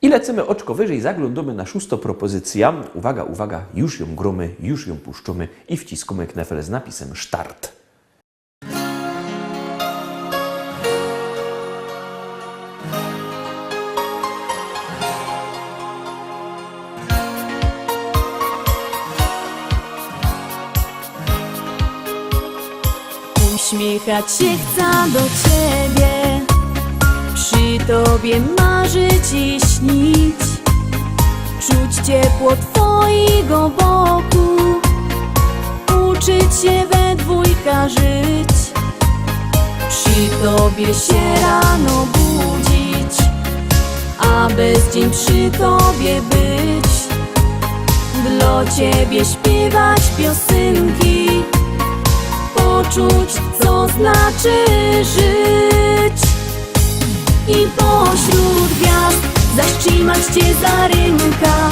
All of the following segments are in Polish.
I lecimy oczko wyżej, zaglądamy na 6. propozycja. Uwaga, uwaga, już ją gromy, już ją puszczamy i wciskamy knefel z napisem Start. Uśmiechać się chcę do Ciebie, przy Tobie marzyć i śnić, czuć ciepło Twojego boku, uczyć się we dwójka żyć, przy Tobie się rano budzić, a bez dzień przy Tobie być, dla Ciebie śpiewać piosenki, poczuć, co znaczy żyć. I pośród gwiazd zatrzymać Cię za ręka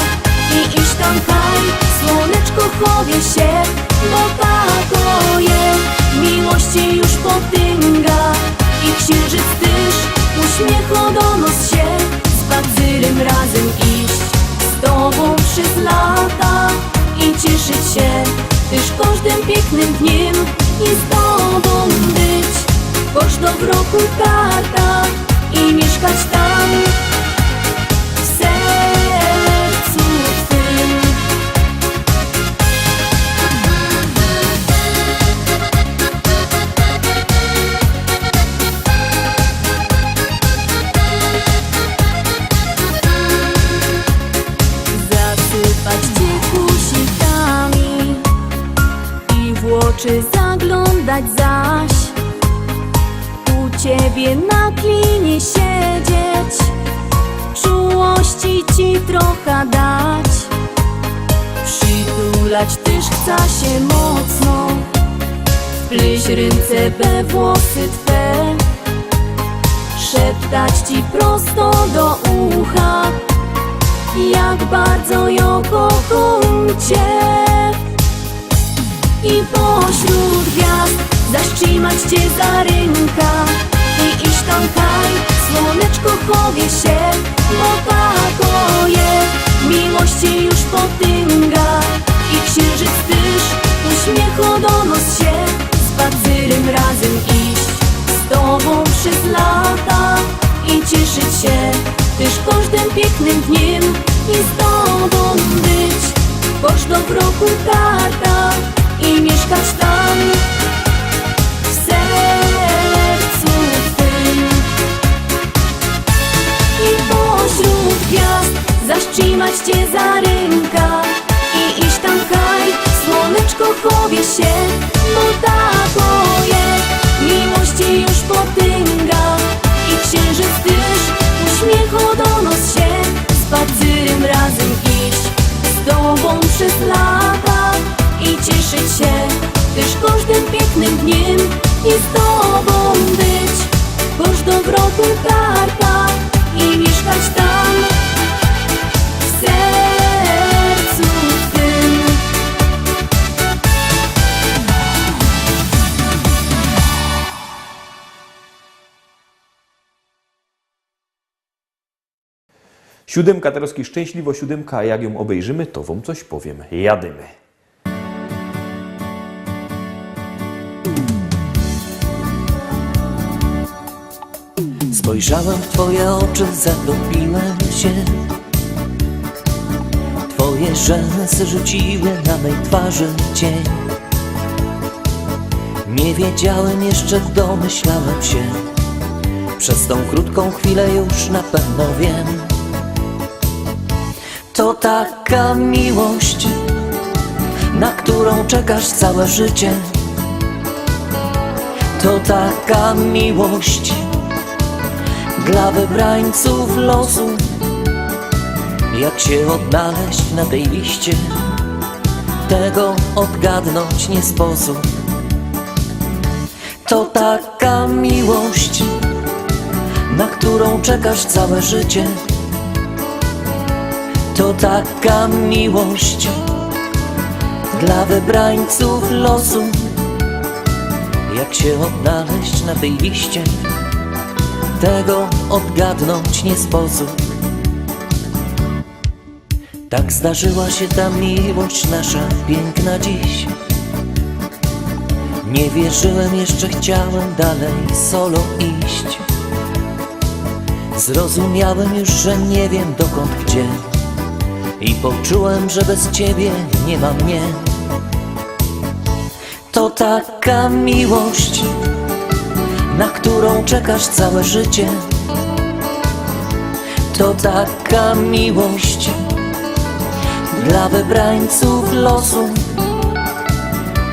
i iść tam kaj, słoneczko chowie się, bo tako jest, miłości już potęga i księżyc też uśmiecha do nas się, spacerem razem iść, z Tobą przez lata i cieszyć się też każdym pięknym dniem i z Tobą być, każdą w roku karta i mieszkać tam w sercu Twym. Zasypać Cię kusikami i w oczy zaglądać zaś, u Ciebie na klinie siedzieć, czułości Ci trochę dać, przytulać też chce się mocno, wpleść ręce we włosy Twe, szeptać Ci prosto do ucha, jak bardzo ja kocham Cię. I pośród gwiazd zatrzymać Cię za ręka i iść tam kaj, słoneczko chowie się, bo tako jest, miłości już potęga i księżyc też uśmiecha do nas się, spacerem razem iść, z Tobą przez lata i cieszyć się też każdym pięknym dniem i z Tobą być, każdą w roku karta i mieszkać tam w sercu Twym. I pośród gwiazd zatrzymać Cię za ręka i iść tam kaj, słoneczko chowie się, bo tako jest, miłości już potęga i księżyc też uśmiecha do nas się, spacerem razem iść, z Tobą przez lata i cieszyć się też każdym pięknym dniem i z Tobą być, każdą w roku karta i mieszkać tam w sercu Twym. Siódemka teraz szczęśliwo siódemka, a jak ją obejrzymy, to Wam coś powiem. Jadymy. Spojrzałem w Twoje oczy, zatopiłem się. Twoje rzęsy rzuciły na mej twarzy cień. Nie wiedziałem jeszcze, domyślałem się. Przez tą krótką chwilę już na pewno wiem. To taka miłość, na którą czekasz całe życie. To taka miłość dla wybrańców losu. Jak się odnaleźć na tej liście, tego odgadnąć nie sposób. To taka miłość, na którą czekasz całe życie. To taka miłość dla wybrańców losu. Jak się odnaleźć na tej liście, tego odgadnąć nie sposób. Tak zdarzyła się ta miłość nasza piękna dziś. Nie wierzyłem, jeszcze chciałem dalej solo iść. Zrozumiałem już, że nie wiem dokąd gdzie i poczułem, że bez ciebie nie ma mnie. To taka miłość, na którą czekasz całe życie. To taka miłość dla wybrańców losu.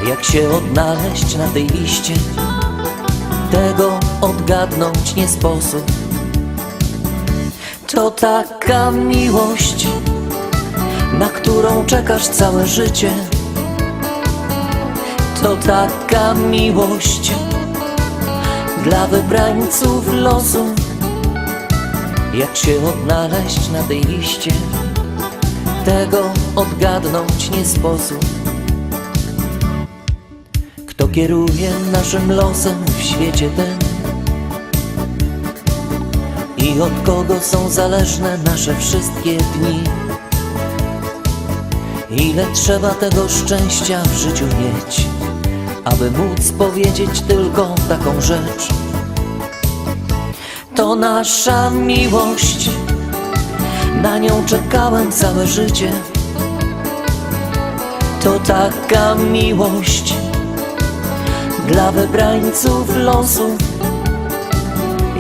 Jak się odnaleźć na tej liście, tego odgadnąć nie sposób. To taka miłość, na którą czekasz całe życie. To taka miłość dla wybrańców losu. Jak się odnaleźć na tej liście, tego odgadnąć nie sposób. Kto kieruje naszym losem w świecie ten i od kogo są zależne nasze wszystkie dni? Ile trzeba tego szczęścia w życiu mieć, aby móc powiedzieć tylko taką rzecz? To nasza miłość, na nią czekałem całe życie. To taka miłość dla wybrańców losu.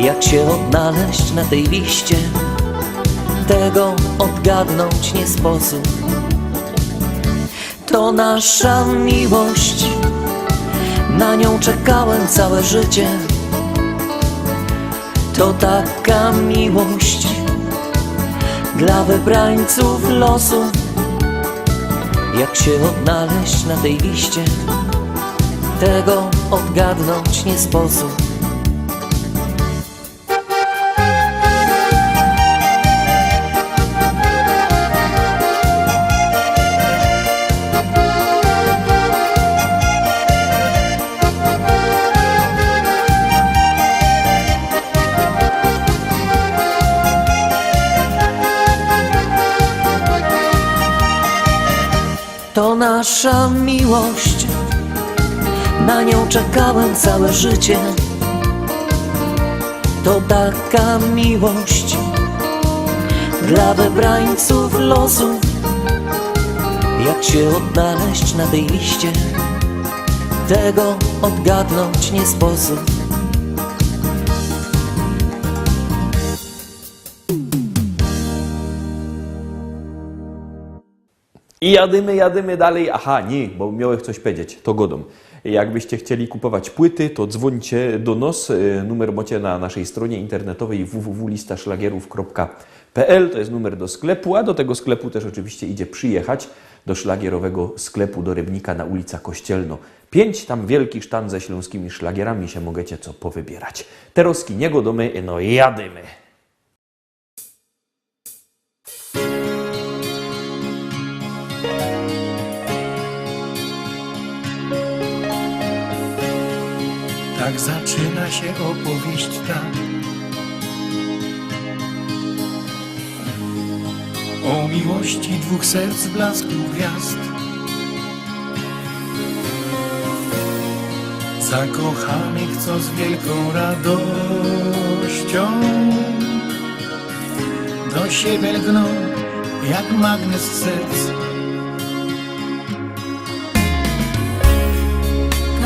Jak się odnaleźć na tej liście, tego odgadnąć nie sposób. To nasza miłość, na nią czekałem całe życie. To taka miłość dla wybrańców losu. Jak się odnaleźć na tej liście, tego odgadnąć nie sposób. To nasza miłość, na nią czekałem całe życie. To taka miłość dla wybrańców losu. Jak się odnaleźć na tej liście, tego odgadnąć nie sposób. I jadymy dalej. Aha, nie, bo miałem coś powiedzieć, to godą. Jakbyście chcieli kupować płyty, to dzwońcie do nas. Numer macie na naszej stronie internetowej www.listaszlagierów.pl. To jest numer do sklepu, a do tego sklepu też oczywiście idzie przyjechać do szlagierowego sklepu do Rybnika na ulica Kościelno 5. Tam wielki sztan ze śląskimi szlagierami, się możecie co powybierać. Teroski nie godomy, no jadymy. Tak zaczyna się opowieść ta o miłości dwóch serc blasku gwiazd, zakochanych, co z wielką radością do siebie lgną jak magnes serc.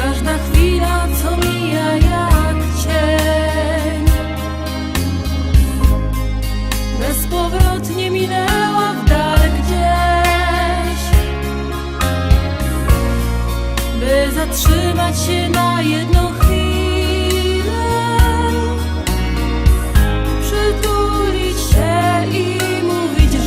Każda chwila, co mija jak cień, bezpowrotnie minęła w dal gdzieś, by zatrzymać się na jedną chwilę, przytulić się i mówić, że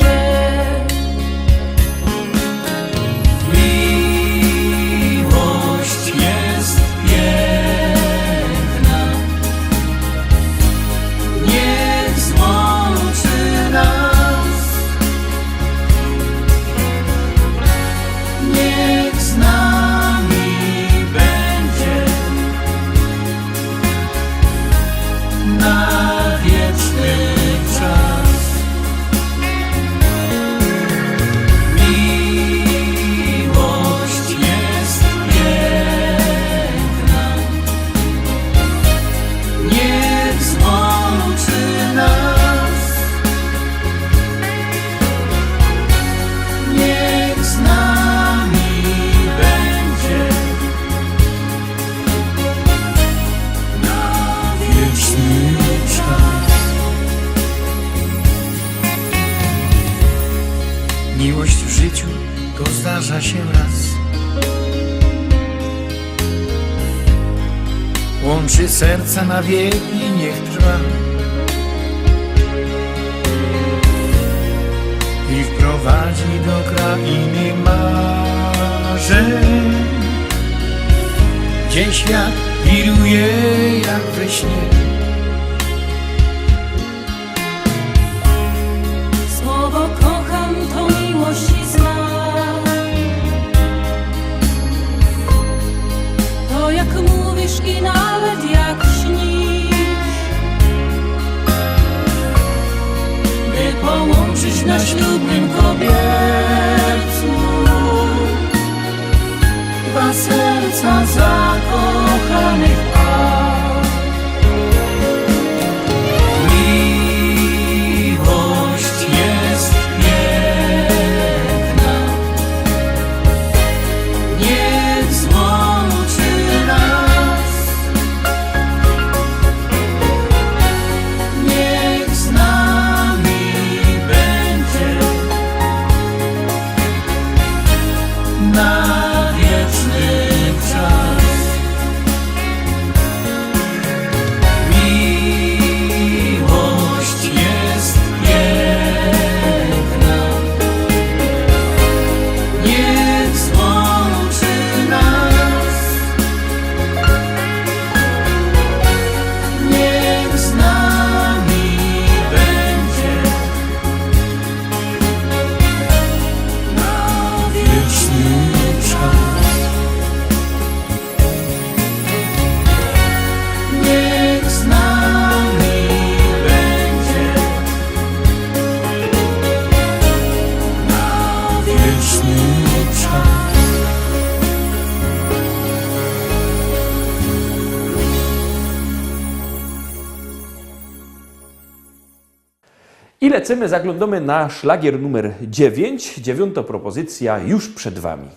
Miłość w życiu to zdarza się raz. Łączy serca na wieki, niech trwa i wprowadzi do krainy marzeń, gdzie świat wiruje jak we śnie. Słowo kocham to miłości znak. To jak mówisz i nawet jak śnisz, by połączyć na ślubnym kobiercu dwa serca zakochanych par. Miłość jest piękna, niech złączy nas, niech z nami będzie na wieczny czas. Miłość jest piękna, niech złączy nas, niech z nami będzie na wieczny czas. Niech z nami będzie na wieczny czas. I lecimy, zaglądamy na szlagier numer 9. 9. propozycja już przed Wami.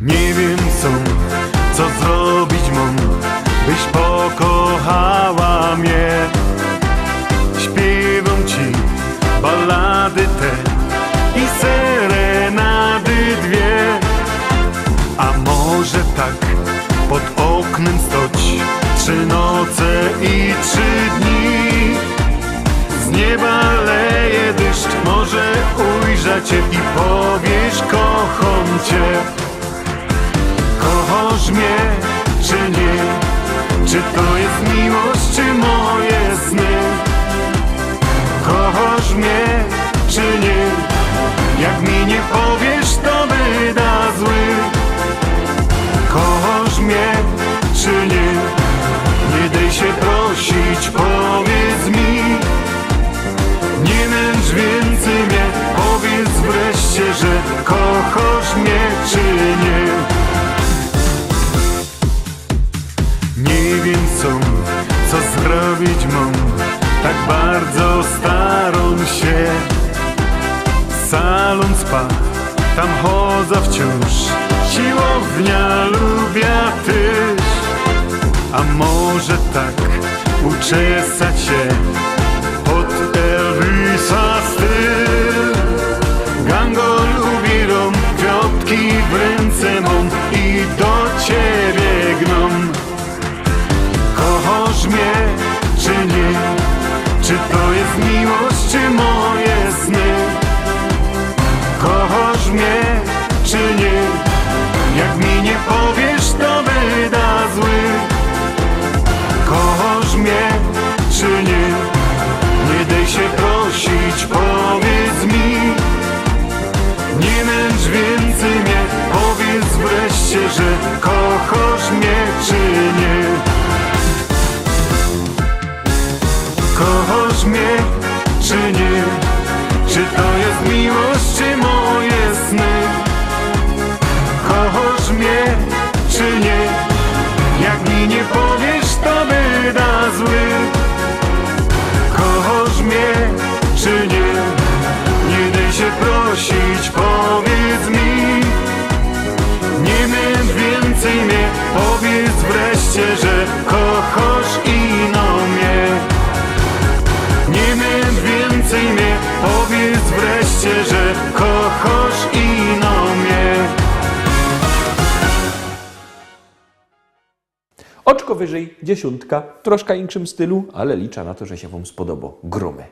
Nie wiem co zrobić mam, byś pokochała mnie. Śpiewam ci ballady te i serenady dwie. A może tak pod oknem stoć 3 noce i 3 dni. Z nieba leje deszcz, może ujrzę cię i powiesz kocham cię. Kochasz mnie, czy nie? Czy to jest miłość, czy moje sny? Kochasz mnie, czy nie? Jak mi nie powiesz, to wyda zły. Kochasz mnie, czy nie? Nie daj się prosić, powiedz mi. Nie męcz więcej mnie, powiedz wreszcie, że kochasz mnie, czy nie? Nie wiem co zrobić mam, tak bardzo staram się. Salon spa, tam chodzę wciąż, siłownia lubię też. A może tak uczesać się pod Elvisa styl. Gango lubi rom, kwiatki w ręce mam i do ciebie gną. Kochasz mnie, czy nie? Czy to jest miłość, czy moje sny? Kochasz mnie, czy nie? Jak mi nie powiesz, to wyda zły. Kochasz mnie, czy nie? Nie daj się prosić, powiedz mi. Nie męcz więcej mnie, powiedz wreszcie, że kochasz mnie, czy nie? Kochasz mnie, czy nie? Czy to jest miłość, czy moje sny? Kochasz mnie, czy nie? Jak mi nie powiesz, to wyda zły. Kochasz Troszkę wyżej 10, troszkę inkszym stylu, ale liczę na to, że się Wam spodoba. Gromy.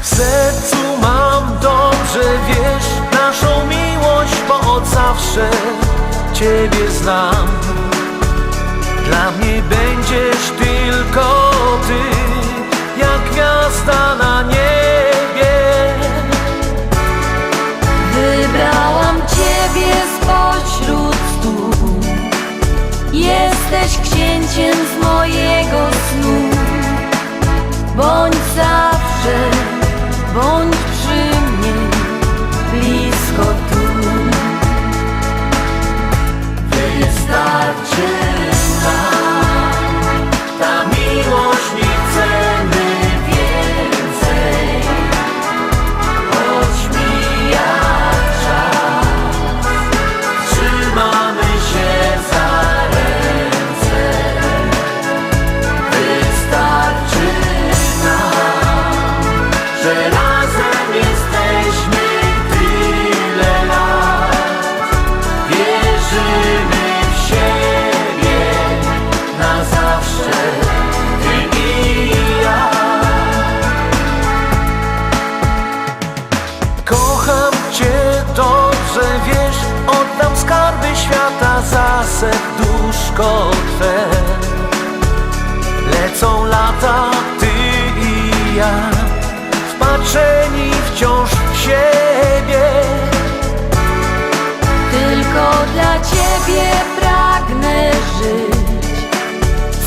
W sercu mam dobrze, wiesz, naszą miłość, bo od zawsze Ciebie znam. Dla mnie będziesz tylko Ty, jak gwiazda na niebie. Wybrałam Ciebie spośród stu. Jesteś księciem z mojego snu. Bądź zawsze, bądź przy mnie, blisko tu. Wystarczy nam ta miłość, nie chcemy więcej. Choć mija czas, trzymamy się za ręce. Wystarczy nam, że razem jesteśmy tyle lat. Wierzymy w siebie na zawsze, Ty i ja. Kocham Cię, dobrze wiesz, oddam skarby świata za serduszko Twe. Lecą lata, Ty i ja, wpatrzeni wciąż w siebie. Tylko dla Ciebie pragnę żyć.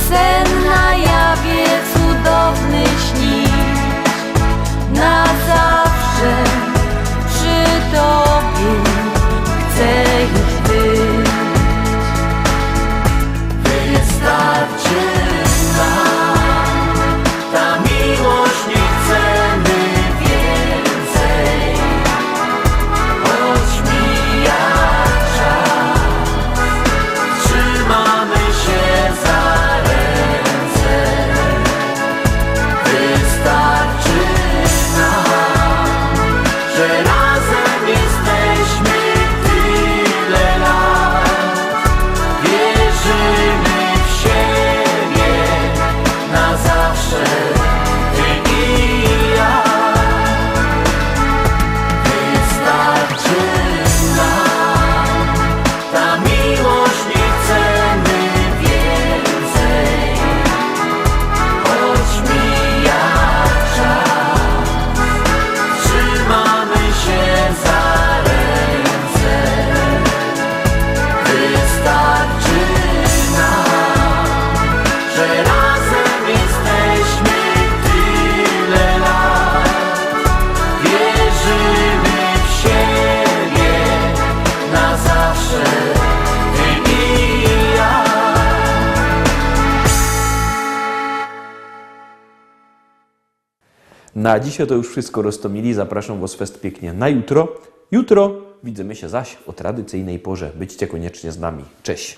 Sen na jawie cudowny śnić. Na zawsze przy Tobie chcę już być. Wystarczy nam ta miłość, nie chcemy więcej. Choć mija czas, trzymamy się za ręce. Wystarczy nam, że razem jesteśmy tyle lat. Wierzymy w siebie na zawsze, Ty i ja. Wystarczy nam ta miłość, nie chcemy więcej. Choć mija czas, trzymamy się za ręce. Wystarczy nam, że razem jesteśmy tyle lat. Wierzymy w siebie na zawsze, Ty i ja. Na dzisiaj to już wszystko, Rostomili. Zapraszam Was fest pięknie na jutro. Jutro widzimy się zaś o tradycyjnej porze. Byćcie koniecznie z nami. Cześć!